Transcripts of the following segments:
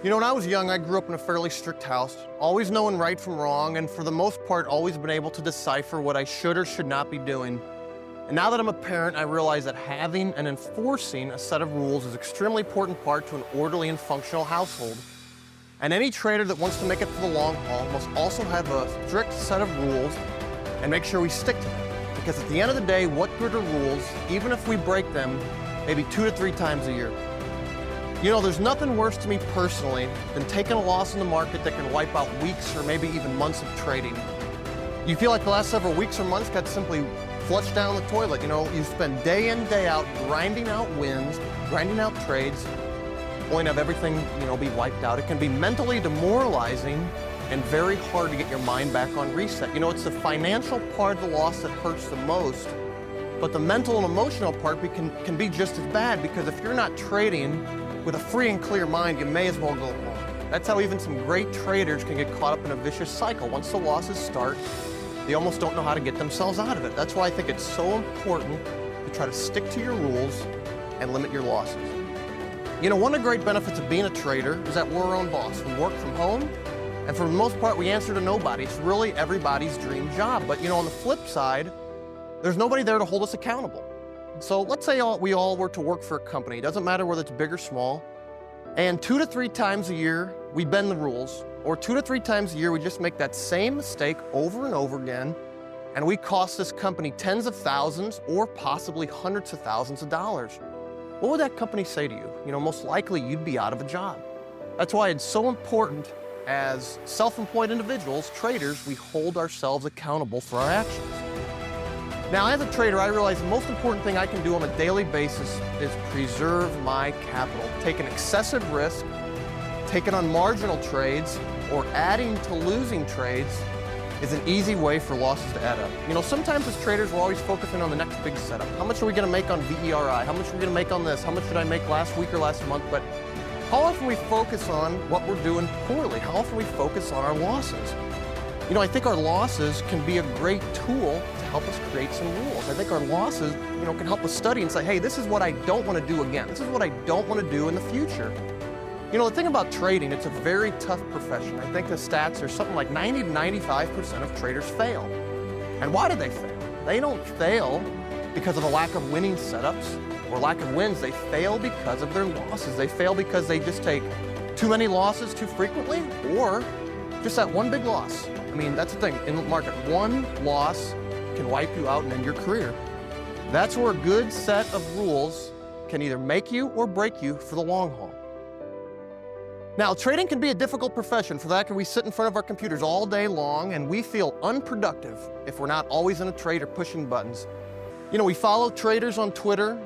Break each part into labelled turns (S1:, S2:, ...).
S1: You know, when I was young, I grew up in a fairly strict house, always knowing right from wrong, and for the most part, always been able to decipher what I should or should not be doing. And now that I'm a parent, I realize that having and enforcing a set of rules is an extremely important part to an orderly and functional household. And any trader that wants to make it for the long haul must also have a strict set of rules and make sure we stick to them. Because at the end of the day, what good are rules, even if we break them maybe 2 to 3 times a year? You know, there's nothing worse to me personally than taking a loss in the market that can wipe out weeks or maybe even months of trading. You feel like the last several weeks or months got simply flushed down the toilet. You know, you spend day in, day out grinding out wins, grinding out trades, only to have everything, be wiped out. It can be mentally demoralizing and very hard to get your mind back on reset. You know, it's the financial part of the loss that hurts the most, but the mental and emotional part can be just as bad, because if you're not trading with a free and clear mind, you may as well go long. That's how even some great traders can get caught up in a vicious cycle. Once the losses start, they almost don't know how to get themselves out of it. That's why I think it's so important to try to stick to your rules and limit your losses. You know, one of the great benefits of being a trader is that we're our own boss. We work from home, and for the most part, we answer to nobody. It's really everybody's dream job. But, on the flip side, there's nobody there to hold us accountable. So let's say we all were to work for a company. It doesn't matter whether it's big or small. And 2 to 3 times a year, we bend the rules. Or 2 to 3 times a year, we just make that same mistake over and over again. And we cost this company tens of thousands or possibly hundreds of thousands of dollars. What would that company say to you? Most likely you'd be out of a job. That's why it's so important as self-employed individuals, traders, we hold ourselves accountable for our actions. Now, as a trader, I realize the most important thing I can do on a daily basis is preserve my capital. Taking excessive risk, taking on marginal trades, or adding to losing trades is an easy way for losses to add up. Sometimes as traders, we're always focusing on the next big setup. How much are we going to make on VERI? How much are we going to make on this? How much did I make last week or last month? But how often we focus on what we're doing poorly? How often we focus on our losses? I think our losses can be a great tool to help us create some rules. I think our losses, can help us study and say, hey, this is what I don't want to do again. This is what I don't want to do in the future. The thing about trading, it's a very tough profession. I think the stats are something like 90 to 95% of traders fail. And why do they fail? They don't fail because of a lack of winning setups or lack of wins. They fail because of their losses. They fail because they just take too many losses too frequently, or just that one big loss. That's the thing. In the market, one loss can wipe you out and end your career. That's where a good set of rules can either make you or break you for the long haul. Now, trading can be a difficult profession. For that, we sit in front of our computers all day long, and we feel unproductive if we're not always in a trade or pushing buttons. We follow traders on Twitter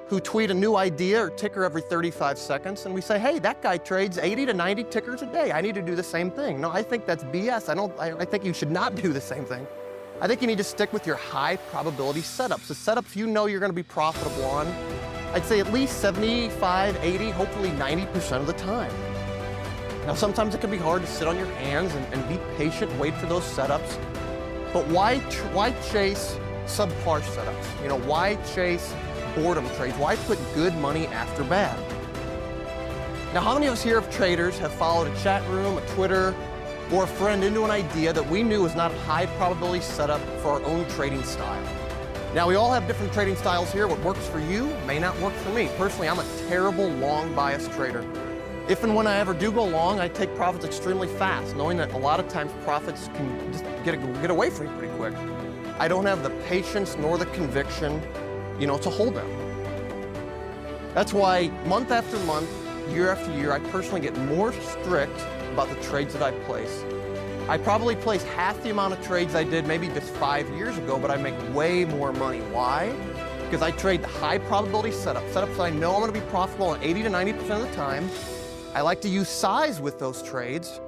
S1: who tweet a new idea or ticker every 35 seconds, and we say, hey, that guy trades 80 to 90 tickers a day. I need to do the same thing. No, I think that's BS. I think you should not do the same thing. I think you need to stick with your high probability setups, the setups you're going to be profitable on. I'd say at least 75, 80, hopefully 90% of the time. Now, sometimes it can be hard to sit on your hands and be patient, wait for those setups. But why chase subpar setups? Why chase boredom trades? Why put good money after bad? Now, how many of us here of traders have followed a chat room, a Twitter, or a friend into an idea that we knew was not a high probability setup for our own trading style? Now, we all have different trading styles here. What works for you may not work for me. Personally, I'm a terrible long bias trader. If and when I ever do go long, I take profits extremely fast, knowing that a lot of times profits can just get away from me pretty quick. I don't have the patience nor the conviction, to hold them. That's why month after month, year after year, I personally get more strict about the trades that I place. I probably place half the amount of trades I did maybe just 5 years ago, but I make way more money. Why? Because I trade the high probability setups that I know I'm going to be profitable on 80 to 90% of the time. I like to use size with those trades,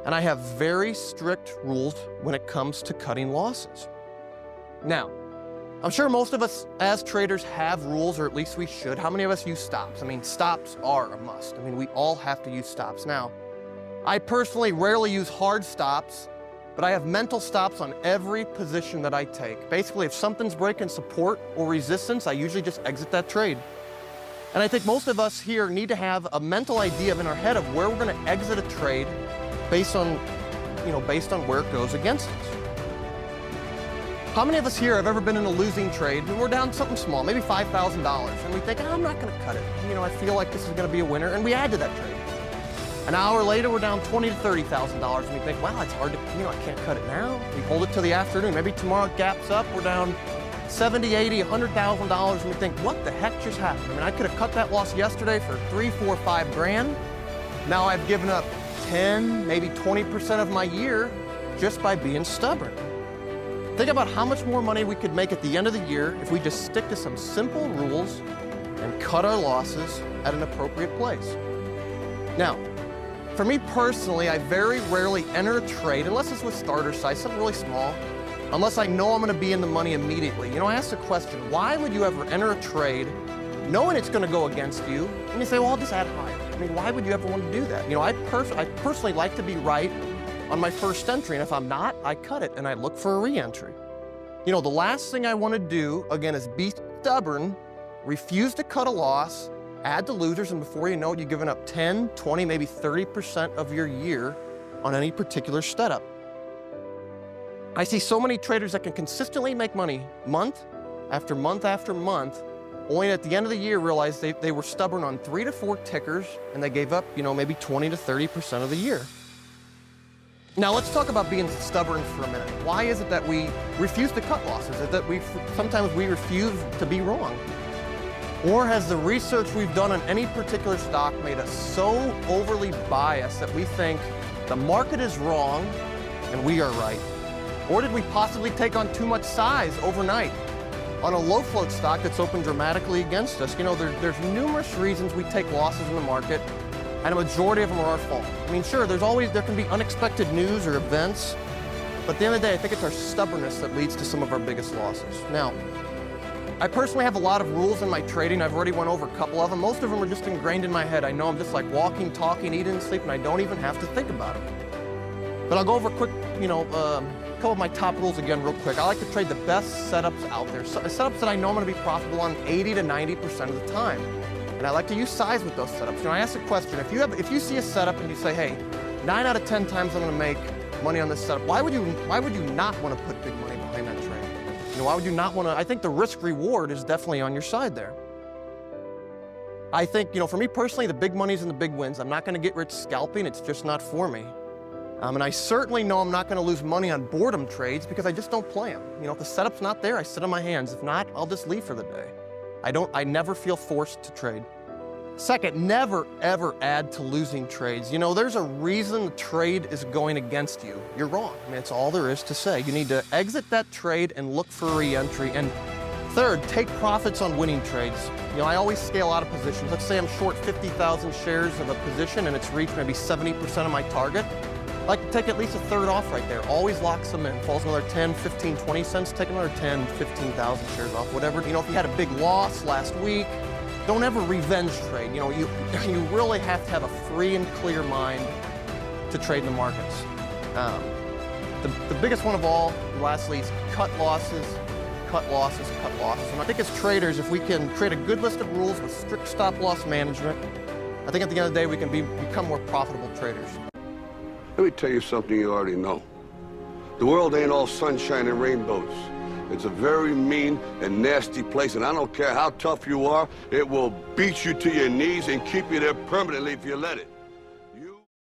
S1: and I have very strict rules when it comes to cutting losses. Now, I'm sure most of us as traders have rules, or at least we should. How many of us use stops? Stops are a must. We all have to use stops. Now, I personally rarely use hard stops, but I have mental stops on every position that I take. Basically, if something's breaking support or resistance, I usually just exit that trade. And I think most of us here need to have a mental idea in our head of where we're going to exit a trade based on where it goes against us. How many of us here have ever been in a losing trade and we're down something small, maybe $5,000, and we think, I'm not going to cut it. I feel like this is going to be a winner, and we add to that trade. An hour later, we're down $20,000 to $30,000, and we think, wow, it's hard to, I can't cut it now. We hold it till the afternoon. Maybe tomorrow it gaps up, we're down $70,000, $80,000, $100,000, and we think, what the heck just happened? I could have cut that loss yesterday for $3, $4, $5 grand. Now I've given up 10, maybe 20% of my year just by being stubborn. Think about how much more money we could make at the end of the year if we just stick to some simple rules and cut our losses at an appropriate place. Now, for me personally, I very rarely enter a trade, unless it's with starter size, something really small, unless I know I'm going to be in the money immediately. I ask the question, why would you ever enter a trade knowing it's going to go against you? And you say, well, I'll just add higher. Why would you ever want to do that? I personally like to be right on my first entry, and if I'm not, I cut it and I look for a re-entry. The last thing I want to do, again, is be stubborn, refuse to cut a loss, add to losers, and before you know it, you've given up 10, 20, maybe 30% of your year on any particular setup. I see so many traders that can consistently make money month after month after month, only at the end of the year realize they were stubborn on 3 to 4 tickers, and they gave up, maybe 20 to 30% of the year. Now let's talk about being stubborn for a minute. Why is it that we refuse to cut losses? Is it that sometimes we refuse to be wrong? Or has the research we've done on any particular stock made us so overly biased that we think the market is wrong and we are right? Or did we possibly take on too much size overnight on a low float stock that's opened dramatically against us? There's numerous reasons we take losses in the market, and a majority of them are our fault. Sure, there can be unexpected news or events, but at the end of the day, I think it's our stubbornness that leads to some of our biggest losses. Now, I personally have a lot of rules in my trading. I've already went over a couple of them. Most of them are just ingrained in my head. I know I'm just like walking, talking, eating, and sleeping. I don't even have to think about them. But I'll go over a quick, a couple of my top rules again real quick. I like to trade the best setups out there. Setups that I know I'm going to be profitable on 80 to 90% of the time. And I like to use size with those setups. I ask the question, if you see a setup and you say, hey, 9 out of 10 times I'm going to make money on this setup, why would you not want to put big money behind that trade? Why would you not want to? I think the risk reward is definitely on your side there. I think, for me personally, the big money's in the big wins. I'm not going to get rich scalping. It's just not for me. And I certainly know I'm not going to lose money on boredom trades because I just don't play them. If the setup's not there, I sit on my hands. If not, I'll just leave for the day. I never feel forced to trade. Second, never ever add to losing trades. There's a reason the trade is going against you. You're wrong. It's all there is to say. You need to exit that trade and look for re-entry. And third, take profits on winning trades. I always scale out of positions. Let's say I'm short 50,000 shares of a position and it's reached maybe 70% of my target. I like to take at least a third off right there. Always locks them in. Falls another 10, 15, 20 cents, take another 10, 15,000 shares off, whatever. If you had a big loss last week, don't ever revenge trade. You really have to have a free and clear mind to trade in the markets. The biggest one of all, lastly, is cut losses, cut losses, cut losses. And I think as traders, if we can create a good list of rules with strict stop loss management, I think at the end of the day, we can become more profitable traders.
S2: Let me tell you something you already know. The world ain't all sunshine and rainbows. It's a very mean and nasty place, and I don't care how tough you are, it will beat you to your knees and keep you there permanently if you let it.